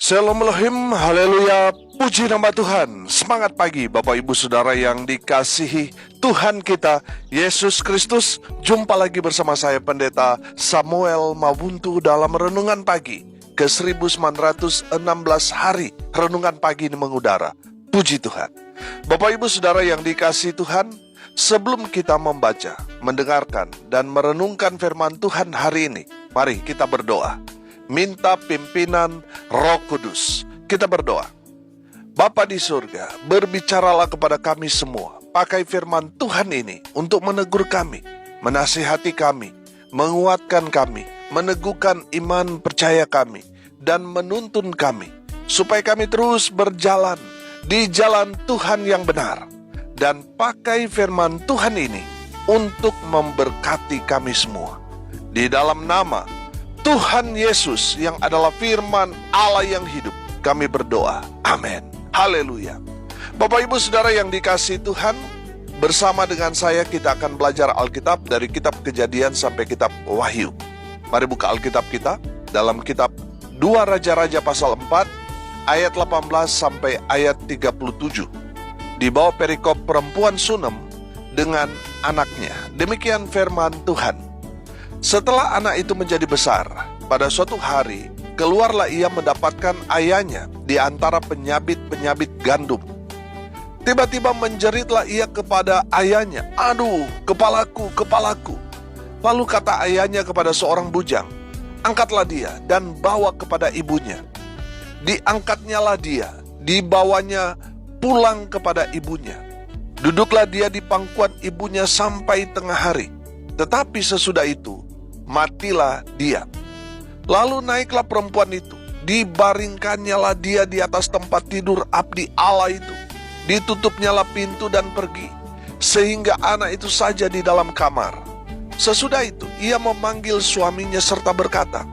Shalom Elohim, haleluya, puji nama Tuhan. Semangat pagi Bapak Ibu Saudara yang dikasihi Tuhan kita Yesus Kristus. Jumpa lagi bersama saya Pendeta Samuel Mawuntu dalam Renungan Pagi ke 1916 hari Renungan Pagi ini mengudara. Puji Tuhan. Bapak Ibu Saudara yang dikasihi Tuhan, sebelum kita membaca, mendengarkan, dan merenungkan firman Tuhan hari ini, mari kita berdoa. Minta pimpinan Roh Kudus. Kita berdoa. Bapa di surga, berbicaralah kepada kami semua. Pakai firman Tuhan ini untuk menegur kami, menasihati kami, menguatkan kami, meneguhkan iman percaya kami, dan menuntun kami, supaya kami terus berjalan di jalan Tuhan yang benar. Dan pakai firman Tuhan ini untuk memberkati kami semua. Di dalam nama Tuhan Yesus yang adalah firman Allah yang hidup, kami berdoa. Amin. Haleluya. Bapak Ibu Saudara yang dikasihi Tuhan, bersama dengan saya kita akan belajar Alkitab dari kitab Kejadian sampai kitab Wahyu. Mari buka Alkitab kita dalam kitab 2 Raja-Raja pasal 4 ayat 18 sampai ayat 37. Di bawah perikop perempuan Sunem dengan anaknya. Demikian firman Tuhan. Setelah anak itu menjadi besar, pada suatu hari keluarlah ia mendapatkan ayahnya di antara penyabit-penyabit gandum. Tiba-tiba menjeritlah ia kepada ayahnya, "Aduh, kepalaku, kepalaku." Lalu kata ayahnya kepada seorang bujang, "Angkatlah dia dan bawa kepada ibunya." Diangkatnyalah dia, dibawanya pulang kepada ibunya. Duduklah dia di pangkuan ibunya sampai tengah hari. Tetapi sesudah itu, matilah dia. Lalu naiklah perempuan itu, dibaringkannyalah dia di atas tempat tidur abdi Allah itu. Ditutupnyalah pintu dan pergi, sehingga anak itu saja di dalam kamar. Sesudah itu, ia memanggil suaminya serta berkata,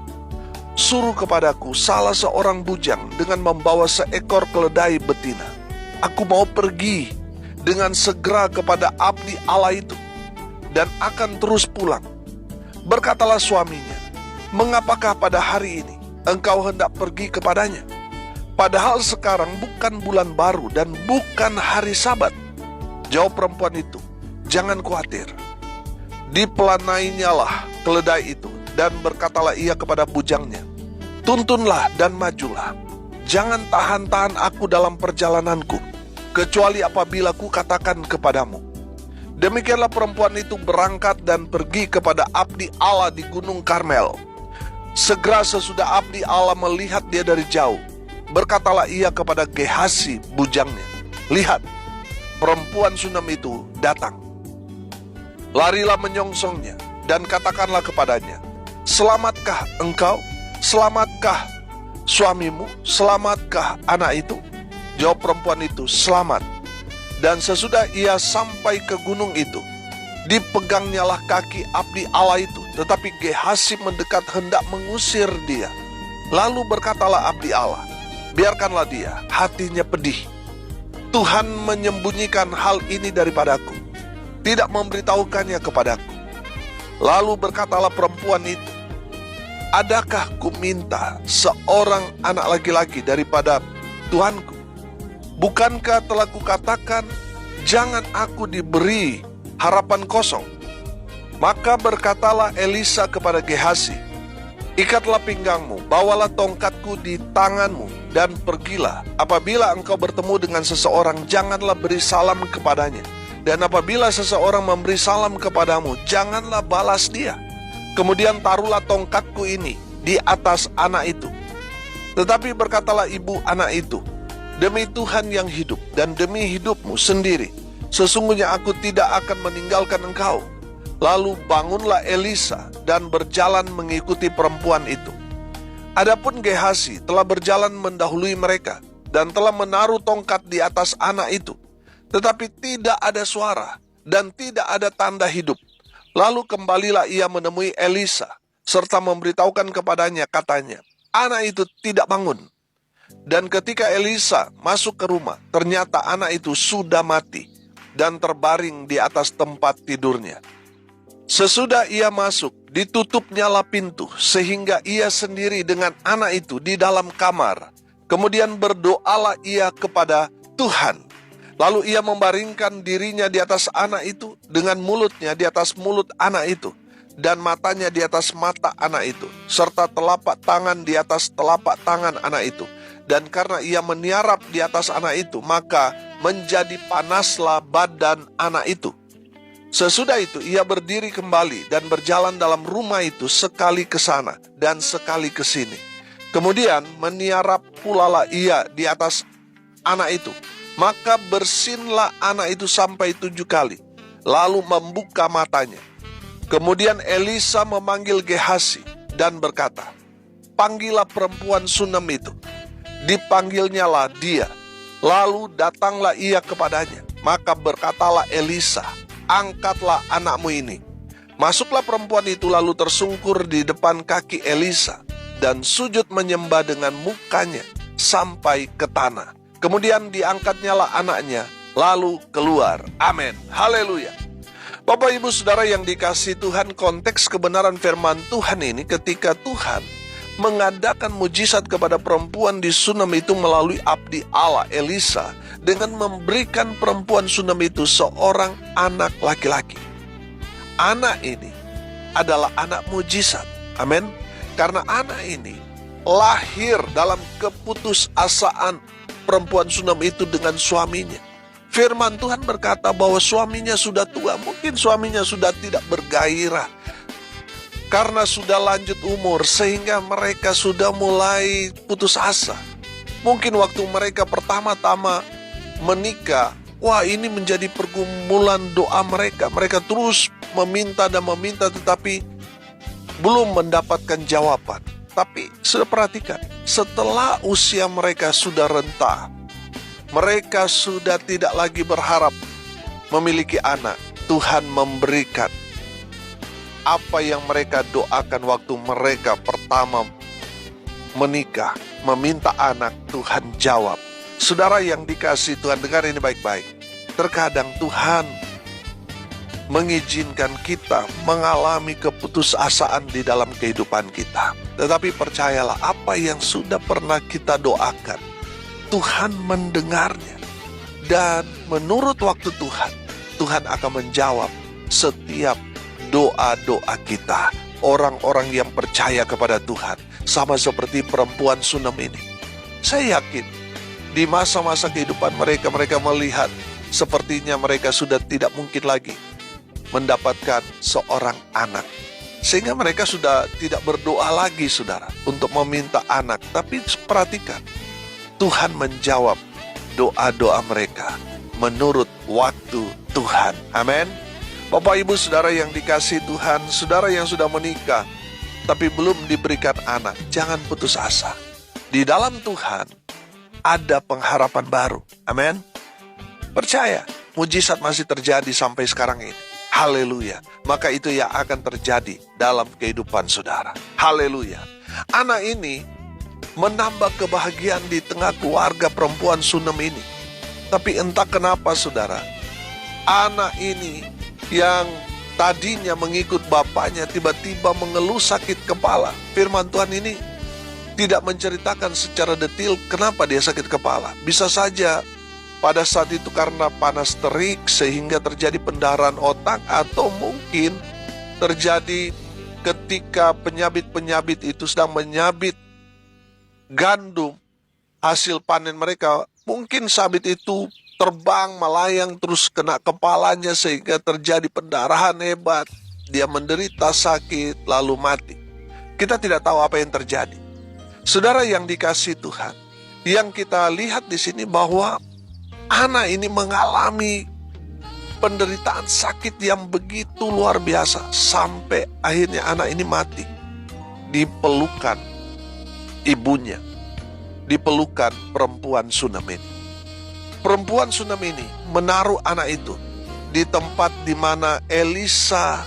"Suruh kepadaku salah seorang bujang dengan membawa seekor keledai betina. Aku mau pergi dengan segera kepada abdi Allah itu, dan akan terus pulang." Berkatalah suaminya, "Mengapakah pada hari ini engkau hendak pergi kepadanya? Padahal sekarang bukan bulan baru dan bukan hari Sabat." Jawab perempuan itu, "Jangan khawatir." Dipelanainyalah keledai itu, dan berkatalah ia kepada bujangnya, "Tuntunlah dan majulah. Jangan tahan-tahan aku dalam perjalananku, kecuali apabila ku katakan kepadamu." Demikianlah perempuan itu berangkat dan pergi kepada abdi Allah di Gunung Karmel. Segera sesudah abdi Allah melihat dia dari jauh, berkatalah ia kepada Gehasi bujangnya, "Lihat, perempuan Sunem itu datang." Larilah menyongsongnya dan katakanlah kepadanya, "Selamatkah engkau? Selamatkah suamimu? Selamatkah anak itu?" Jawab perempuan itu, "Selamat." Dan sesudah ia sampai ke gunung itu, dipegangnyalah kaki abdi Allah itu, tetapi Gehasi mendekat hendak mengusir dia. Lalu berkatalah abdi Allah, "Biarkanlah dia, hatinya pedih. Tuhan menyembunyikan hal ini daripadaku, tidak memberitahukannya kepadaku." Lalu berkatalah perempuan itu, "Adakah ku minta seorang anak laki-laki daripada Tuanku? Bukankah telah kukatakan, jangan aku diberi harapan kosong?" Maka berkatalah Elisa kepada Gehasi, "Ikatlah pinggangmu, bawalah tongkatku di tanganmu, dan pergilah. Apabila engkau bertemu dengan seseorang, janganlah beri salam kepadanya. Dan apabila seseorang memberi salam kepadamu, janganlah balas dia. Kemudian taruhlah tongkatku ini di atas anak itu." Tetapi berkatalah ibu anak itu, "Demi Tuhan yang hidup dan demi hidupmu sendiri, sesungguhnya aku tidak akan meninggalkan engkau." Lalu bangunlah Elisa dan berjalan mengikuti perempuan itu. Adapun Gehasi telah berjalan mendahului mereka dan telah menaruh tongkat di atas anak itu. Tetapi tidak ada suara dan tidak ada tanda hidup. Lalu kembalilah ia menemui Elisa serta memberitahukan kepadanya, katanya, "Anak itu tidak bangun." Dan ketika Elisa masuk ke rumah, ternyata anak itu sudah mati dan terbaring di atas tempat tidurnya. Sesudah ia masuk, ditutupnyalah pintu, sehingga ia sendiri dengan anak itu di dalam kamar. Kemudian berdoalah ia kepada Tuhan. Lalu ia membaringkan dirinya di atas anak itu, dengan mulutnya di atas mulut anak itu, dan matanya di atas mata anak itu, serta telapak tangan di atas telapak tangan anak itu. Dan karena ia meniarap di atas anak itu, maka menjadi panaslah badan anak itu. Sesudah itu ia berdiri kembali dan berjalan dalam rumah itu, sekali ke sana dan sekali ke sini. Kemudian meniarap pulalah ia di atas anak itu. Maka bersinlah anak itu sampai 7 kali, lalu membuka matanya. Kemudian Elisa memanggil Gehasi dan berkata, "Panggillah perempuan Sunem itu." Dipanggilnyalah dia, lalu datanglah ia kepadanya. Maka berkatalah Elisa, "Angkatlah anakmu ini." Masuklah perempuan itu lalu tersungkur di depan kaki Elisa dan sujud menyembah dengan mukanya sampai ke tanah. Kemudian diangkatnyalah anaknya, lalu keluar. Amin. Haleluya. Bapak, Ibu, Saudara yang dikasihi Tuhan, konteks kebenaran firman Tuhan ini ketika Tuhan mengadakan mujizat kepada perempuan di Sunem itu melalui abdi Allah Elisa dengan memberikan perempuan Sunem itu seorang anak laki-laki. Anak ini adalah anak mujizat. Amin. Karena anak ini lahir dalam keputusasaan perempuan Sunem itu dengan suaminya. Firman Tuhan berkata bahwa suaminya sudah tua, mungkin suaminya sudah tidak bergairah karena sudah lanjut umur, sehingga mereka sudah mulai putus asa. Mungkin waktu mereka pertama-tama menikah, wah, ini menjadi pergumulan doa mereka. Mereka terus meminta dan meminta, tetapi belum mendapatkan jawaban. Tapi sudah perhatikan, setelah usia mereka sudah renta, mereka sudah tidak lagi berharap memiliki anak. Tuhan memberikan apa yang mereka doakan waktu mereka pertama menikah, meminta anak. Tuhan jawab. Saudara yang dikasihi Tuhan, dengar ini baik-baik. Terkadang Tuhan mengizinkan kita mengalami keputusasaan di dalam kehidupan kita. Tetapi percayalah, apa yang sudah pernah kita doakan, Tuhan mendengarnya. Dan menurut waktu Tuhan, Tuhan akan menjawab setiap doa-doa kita. Orang-orang yang percaya kepada Tuhan, sama seperti perempuan Sunem ini. Saya yakin, di masa-masa kehidupan mereka, mereka melihat sepertinya mereka sudah tidak mungkin lagi mendapatkan seorang anak. Sehingga mereka sudah tidak berdoa lagi, saudara, untuk meminta anak. Tapi perhatikan, Tuhan menjawab doa-doa mereka menurut waktu Tuhan. Amin. Bapak, Ibu, Saudara yang dikasihi Tuhan, saudara yang sudah menikah tapi belum diberikan anak, jangan putus asa. Di dalam Tuhan ada pengharapan baru. Amin. Percaya, mujizat masih terjadi sampai sekarang ini. Haleluya. Maka itu yang akan terjadi dalam kehidupan saudara. Haleluya. Anak ini menambah kebahagiaan di tengah keluarga perempuan Sunem ini. Tapi entah kenapa, saudara, anak ini yang tadinya mengikut bapaknya tiba-tiba mengeluh sakit kepala. Firman Tuhan ini tidak menceritakan secara detail kenapa dia sakit kepala. Bisa saja pada saat itu karena panas terik sehingga terjadi pendarahan otak, atau mungkin terjadi ketika penyabit-penyabit itu sedang menyabit gandum hasil panen mereka. Mungkin sabit itu terbang melayang terus kena kepalanya sehingga terjadi pendarahan hebat. Dia menderita sakit lalu mati. Kita tidak tahu apa yang terjadi. Saudara yang dikasihi Tuhan, yang kita lihat di sini bahwa anak ini mengalami penderitaan sakit yang begitu luar biasa sampai akhirnya anak ini mati di pelukan ibunya, di pelukan perempuan Sunem ini. Perempuan Sunem ini menaruh anak itu di tempat di mana Elisa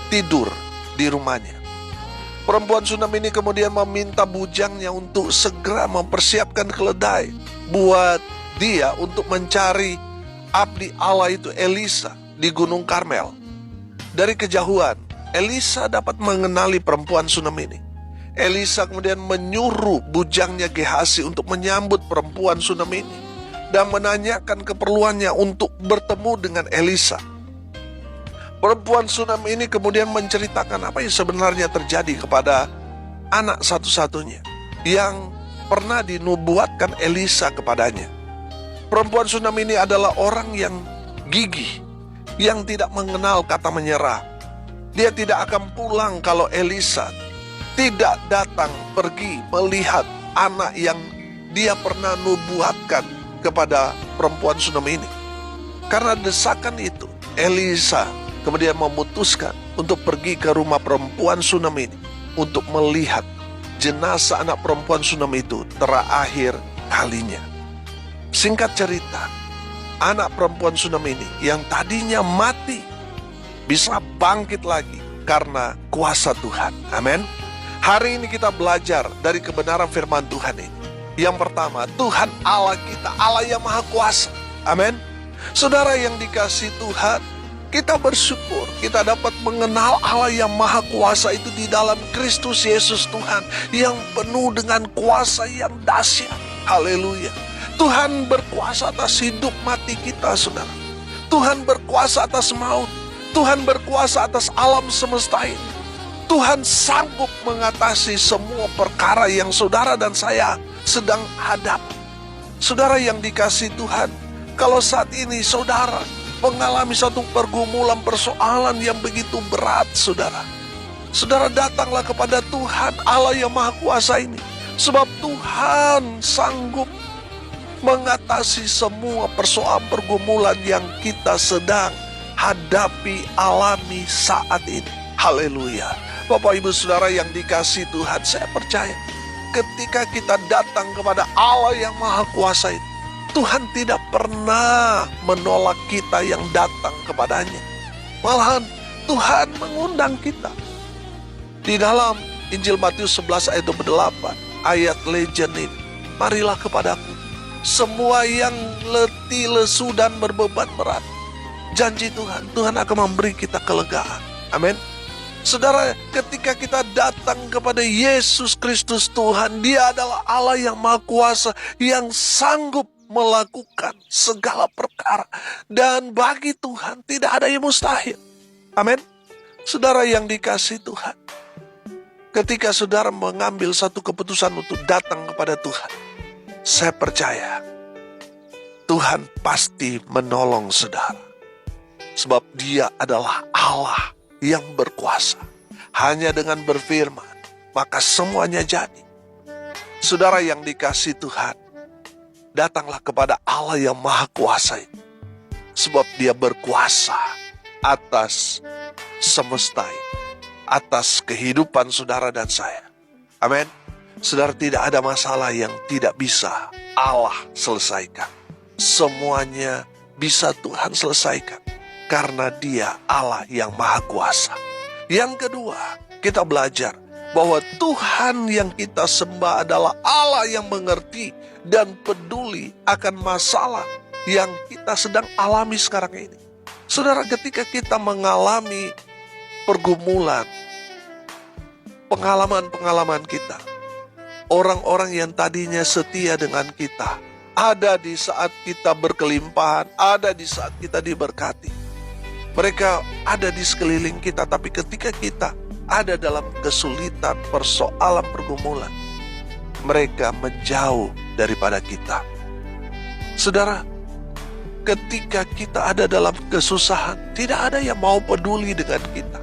tidur di rumahnya. Perempuan Sunem ini kemudian meminta bujangnya untuk segera mempersiapkan keledai buat dia untuk mencari abdi Allah itu Elisa di Gunung Karmel. Dari kejauhan, Elisa dapat mengenali perempuan Sunem ini. Elisa kemudian menyuruh bujangnya Gehazi untuk menyambut perempuan Sunam ini dan menanyakan keperluannya untuk bertemu dengan Elisa. Perempuan Sunam ini kemudian menceritakan apa yang sebenarnya terjadi kepada anak satu-satunya yang pernah dinubuatkan Elisa kepadanya. Perempuan Sunam ini adalah orang yang gigih, yang tidak mengenal kata menyerah. Dia tidak akan pulang kalau Elisa tidak datang pergi melihat anak yang dia pernah nubuatkan kepada perempuan Sunam ini. Karena desakan itu, Elisa kemudian memutuskan untuk pergi ke rumah perempuan Sunam ini untuk melihat jenazah anak perempuan Sunam itu terakhir kalinya. Singkat cerita, anak perempuan Sunam ini yang tadinya mati bisa bangkit lagi karena kuasa Tuhan. Amin. Hari ini kita belajar dari kebenaran firman Tuhan ini. Yang pertama, Tuhan Allah kita, Allah yang maha kuasa. Amin. Saudara yang dikasihi Tuhan, kita bersyukur kita dapat mengenal Allah yang maha kuasa itu di dalam Kristus Yesus Tuhan, yang penuh dengan kuasa yang dahsyat. Haleluya. Tuhan berkuasa atas hidup mati kita, saudara. Tuhan berkuasa atas maut. Tuhan berkuasa atas alam semesta ini. Tuhan sanggup mengatasi semua perkara yang saudara dan saya sedang hadapi. Saudara yang dikasihi Tuhan, kalau saat ini saudara mengalami satu pergumulan persoalan yang begitu berat, saudara datanglah kepada Tuhan Allah yang maha kuasa ini. Sebab Tuhan sanggup mengatasi semua persoalan pergumulan yang kita sedang hadapi, alami saat ini. Haleluya. Bapak Ibu Saudara yang dikasihi Tuhan, saya percaya ketika kita datang kepada Allah yang maha kuasa itu, Tuhan tidak pernah menolak kita yang datang kepadanya. Malahan Tuhan mengundang kita. Di dalam Injil Matius 11 ayat 28, ayat legend ini, marilah kepadaku semua yang letih, lesu dan berbeban berat. Janji Tuhan akan memberi kita kelegaan. Amin. Saudara, ketika kita datang kepada Yesus Kristus Tuhan, Dia adalah Allah yang maha kuasa, yang sanggup melakukan segala perkara. Dan bagi Tuhan tidak ada yang mustahil. Amin. Saudara yang dikasihi Tuhan, ketika saudara mengambil satu keputusan untuk datang kepada Tuhan, saya percaya Tuhan pasti menolong saudara. Sebab Dia adalah Allah yang berkuasa. Hanya dengan berfirman, maka semuanya jadi. Saudara yang dikasihi Tuhan, datanglah kepada Allah yang maha kuasa ini. Sebab Dia berkuasa atas semesta ini, atas kehidupan saudara dan saya. Amin. Saudara, tidak ada masalah yang tidak bisa Allah selesaikan. Semuanya bisa Tuhan selesaikan, karena Dia Allah yang maha kuasa. Yang kedua, kita belajar bahwa Tuhan yang kita sembah adalah Allah yang mengerti dan peduli akan masalah yang kita sedang alami sekarang ini. Saudara, ketika kita mengalami pergumulan, pengalaman-pengalaman kita, orang-orang yang tadinya setia dengan kita ada di saat kita berkelimpahan, ada di saat kita diberkati. Mereka ada di sekeliling kita, tapi ketika kita ada dalam kesulitan, persoalan, pergumulan, mereka menjauh daripada kita. Saudara, ketika kita ada dalam kesusahan, tidak ada yang mau peduli dengan kita.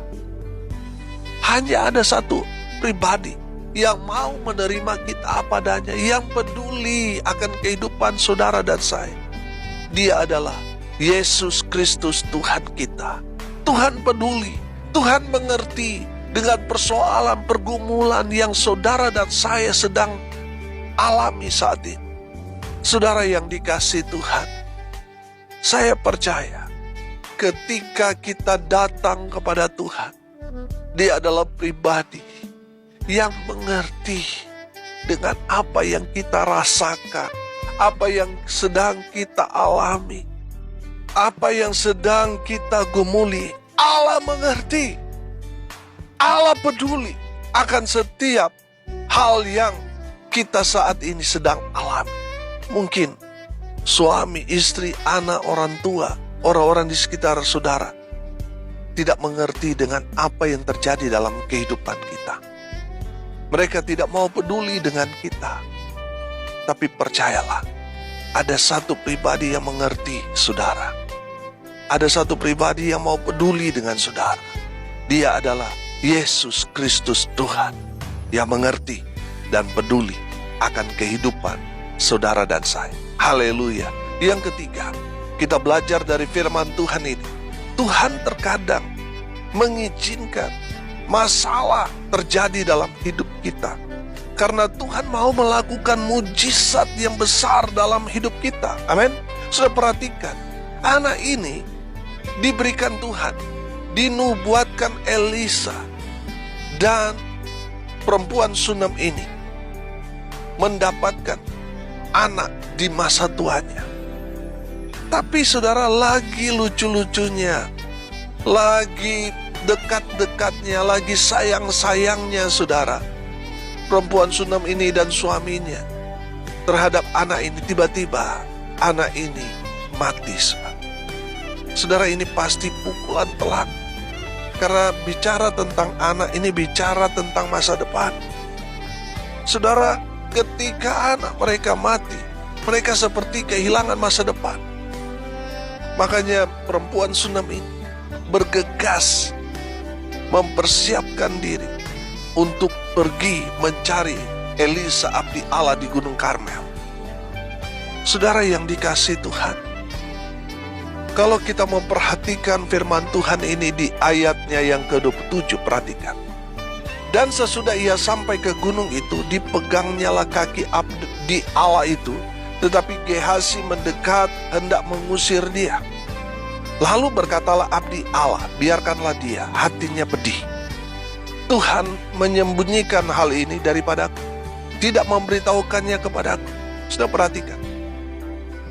Hanya ada satu pribadi yang mau menerima kita apa adanya, yang peduli akan kehidupan saudara dan saya. Dia adalah Yesus Kristus Tuhan kita. Tuhan peduli, Tuhan mengerti dengan persoalan pergumulan yang saudara dan saya sedang alami saat ini. Saudara yang dikasihi Tuhan, saya percaya ketika kita datang kepada Tuhan, Dia adalah pribadi yang mengerti dengan apa yang kita rasakan, apa yang sedang kita alami, apa yang sedang kita gumuli. Allah mengerti, Allah peduli akan setiap hal yang kita saat ini sedang alami. Mungkin suami, istri, anak, orang tua, orang-orang di sekitar saudara tidak mengerti dengan apa yang terjadi dalam kehidupan kita. Mereka tidak mau peduli dengan kita. Tapi percayalah, ada satu pribadi yang mengerti saudara. Ada satu pribadi yang mau peduli dengan saudara. Dia adalah Yesus Kristus Tuhan yang mengerti dan peduli akan kehidupan saudara dan saya. Haleluya. Yang ketiga, kita belajar dari firman Tuhan ini. Tuhan terkadang mengizinkan masalah terjadi dalam hidup kita karena Tuhan mau melakukan mujizat yang besar dalam hidup kita. Amin. Sudah perhatikan, anak ini diberikan Tuhan, dinubuatkan Elisa, dan perempuan Sunam ini mendapatkan anak di masa tuanya. Tapi saudara, lagi lucu-lucunya, lagi dekat-dekatnya, lagi sayang-sayangnya saudara, perempuan Sunam ini dan suaminya terhadap anak ini, tiba-tiba anak ini mati. Saudara, ini pasti pukulan telak. Karena bicara tentang anak ini bicara tentang masa depan. Saudara, ketika anak mereka mati, mereka seperti kehilangan masa depan. Makanya perempuan Sunam ini bergegas mempersiapkan diri untuk pergi mencari Elisa abdi Allah di Gunung Karmel. Saudara yang dikasihi Tuhan, kalau kita memperhatikan firman Tuhan ini di ayatnya yang ke-27, perhatikan. Dan sesudah ia sampai ke gunung itu, dipegangnyalah kaki abdi Allah itu, tetapi Gehazi mendekat hendak mengusir dia. Lalu berkatalah abdi Allah, biarkanlah dia, hatinya pedih. Tuhan menyembunyikan hal ini daripadaku, tidak memberitahukannya kepadaku. Sudah perhatikan.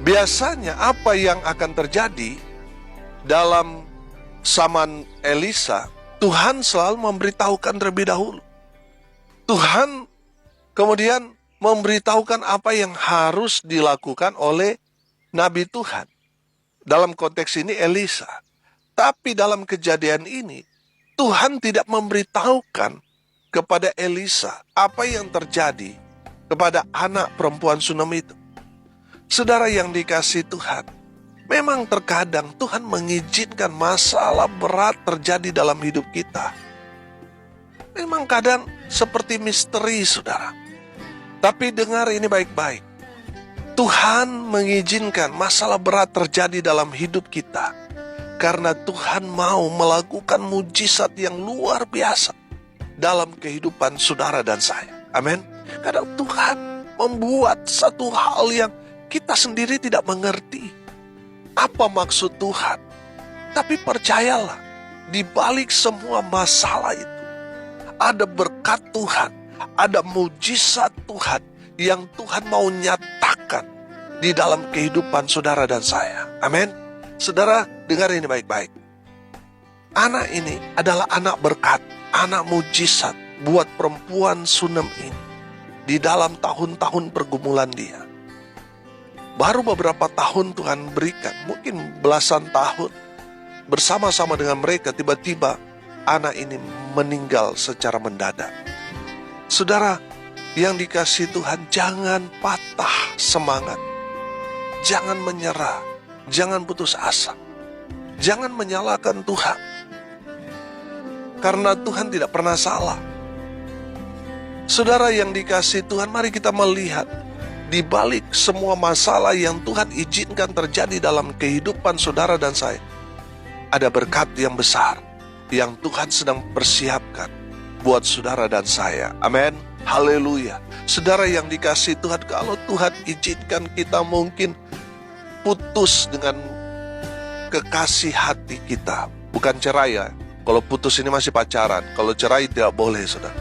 Biasanya apa yang akan terjadi dalam zaman Elisa, Tuhan selalu memberitahukan terlebih dahulu. Tuhan kemudian memberitahukan apa yang harus dilakukan oleh Nabi Tuhan. Dalam konteks ini Elisa. Tapi dalam kejadian ini, Tuhan tidak memberitahukan kepada Elisa apa yang terjadi kepada anak perempuan Sunam itu. Saudara yang dikasihi Tuhan, memang terkadang Tuhan mengizinkan masalah berat terjadi dalam hidup kita. Memang kadang seperti misteri, saudara. Tapi dengar ini baik-baik. Tuhan mengizinkan masalah berat terjadi dalam hidup kita karena Tuhan mau melakukan mujizat yang luar biasa dalam kehidupan saudara dan saya. Amin. Kadang Tuhan membuat satu hal yang kita sendiri tidak mengerti apa maksud Tuhan. Tapi percayalah, di balik semua masalah itu ada berkat Tuhan, ada mujizat Tuhan yang Tuhan mau nyatakan di dalam kehidupan saudara dan saya. Amin. Saudara, dengar ini baik-baik. Anak ini adalah anak berkat, anak mujizat buat perempuan Sunam ini di dalam tahun-tahun pergumulan dia. Baru beberapa tahun Tuhan berikan, mungkin belasan tahun, bersama-sama dengan mereka, tiba-tiba anak ini meninggal secara mendadak. Saudara yang dikasihi Tuhan, jangan patah semangat, jangan menyerah, jangan putus asa, jangan menyalahkan Tuhan, karena Tuhan tidak pernah salah. Saudara yang dikasihi Tuhan, mari kita melihat di balik semua masalah yang Tuhan izinkan terjadi dalam kehidupan saudara dan saya, ada berkat yang besar yang Tuhan sedang persiapkan buat saudara dan saya. Amin. Haleluya. Saudara yang dikasihi Tuhan, kalau Tuhan izinkan kita mungkin putus dengan kekasih hati kita, bukan cerai ya. Kalau putus ini masih pacaran, kalau cerai tidak boleh, saudara.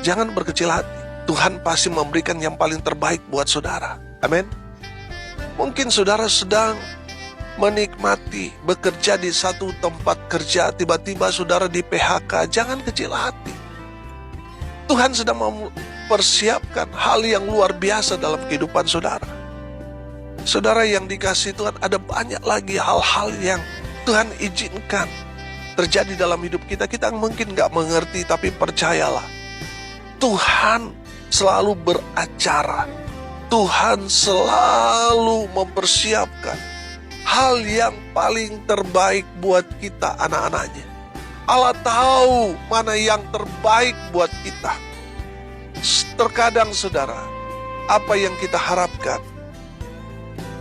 Jangan berkecil hati. Tuhan pasti memberikan yang paling terbaik buat saudara. Amin. Mungkin saudara sedang menikmati bekerja di satu tempat kerja, tiba-tiba saudara di PHK. Jangan kecil hati. Tuhan sedang mempersiapkan hal yang luar biasa dalam kehidupan saudara. Saudara yang dikasihi Tuhan, ada banyak lagi hal-hal yang Tuhan izinkan terjadi dalam hidup kita. Kita mungkin gak mengerti, tapi percayalah, Tuhan selalu beracara. Tuhan selalu mempersiapkan hal yang paling terbaik buat kita, anak-anaknya. Allah tahu mana yang terbaik buat kita. Terkadang saudara, apa yang kita harapkan,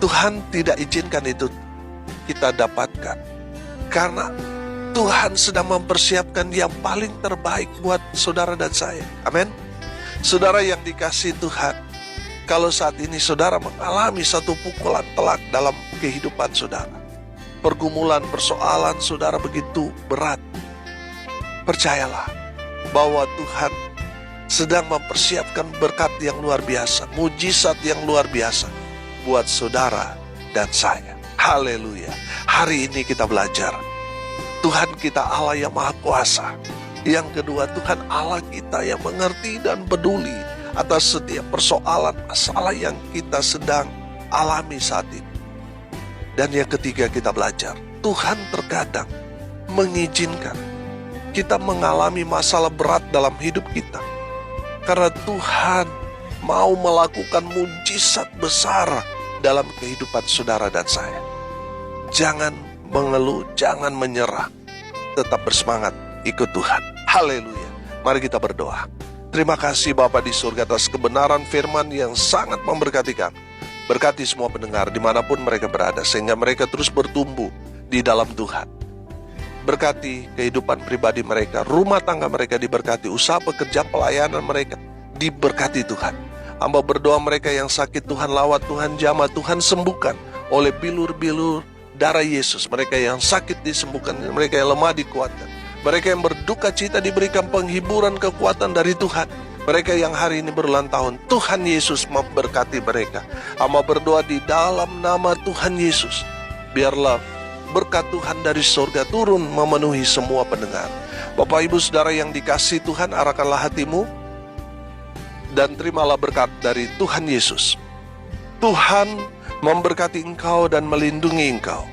Tuhan tidak izinkan itu kita dapatkan. Karena Tuhan sedang mempersiapkan yang paling terbaik buat saudara dan saya. Amin. Saudara yang dikasihi Tuhan, kalau saat ini saudara mengalami satu pukulan telak dalam kehidupan saudara, pergumulan, persoalan saudara begitu berat, percayalah bahwa Tuhan sedang mempersiapkan berkat yang luar biasa, mujizat yang luar biasa buat saudara dan saya. Haleluya. Hari ini kita belajar, Tuhan kita Allah yang Maha Kuasa. Yang kedua, Tuhan Allah kita yang mengerti dan peduli atas setiap persoalan, masalah yang kita sedang alami saat ini. Dan yang ketiga, kita belajar, Tuhan terkadang mengizinkan kita mengalami masalah berat dalam hidup kita, karena Tuhan mau melakukan mujizat besar dalam kehidupan saudara dan saya. Jangan mengeluh, jangan menyerah, tetap bersemangat ikut Tuhan. Haleluya. Mari kita berdoa. Terima kasih Bapa di surga atas kebenaran firman yang sangat memberkati kami. Berkati semua pendengar dimanapun mereka berada, sehingga mereka terus bertumbuh di dalam Tuhan. Berkati kehidupan pribadi mereka, rumah tangga mereka diberkati, usaha pekerjaan pelayanan mereka diberkati Tuhan. Hamba berdoa mereka yang sakit, Tuhan lawat, Tuhan jamah, Tuhan sembuhkan oleh bilur-bilur darah Yesus. Mereka yang sakit disembuhkan, mereka yang lemah dikuatkan, mereka yang berduka cita diberikan penghiburan kekuatan dari Tuhan. Mereka yang hari ini berulang tahun, Tuhan Yesus memberkati mereka. Hamba berdoa di dalam nama Tuhan Yesus, biarlah berkat Tuhan dari surga turun memenuhi semua pendengar. Bapak Ibu Saudara yang dikasihi Tuhan, arahkanlah hatimu dan terimalah berkat dari Tuhan Yesus. Tuhan memberkati engkau dan melindungi engkau.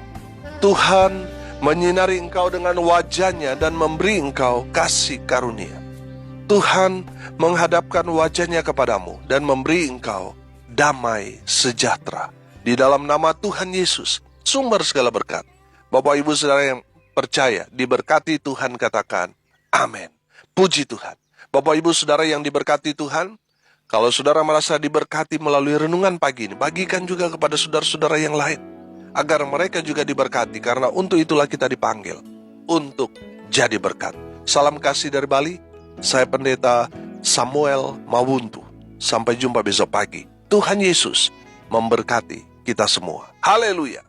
Tuhan menyinari engkau dengan wajah-Nya dan memberi engkau kasih karunia. Tuhan menghadapkan wajah-Nya kepadamu dan memberi engkau damai sejahtera. Di dalam nama Tuhan Yesus, sumber segala berkat. Bapak Ibu Saudara yang percaya diberkati Tuhan, katakan amin. Puji Tuhan. Bapak Ibu Saudara yang diberkati Tuhan, kalau saudara merasa diberkati melalui renungan pagi ini, bagikan juga kepada saudara-saudara yang lain, agar mereka juga diberkati, karena untuk itulah kita dipanggil, untuk jadi berkat. Salam kasih dari Bali, saya Pendeta Samuel Mawuntu. Sampai jumpa besok pagi. Tuhan Yesus memberkati kita semua. Haleluya.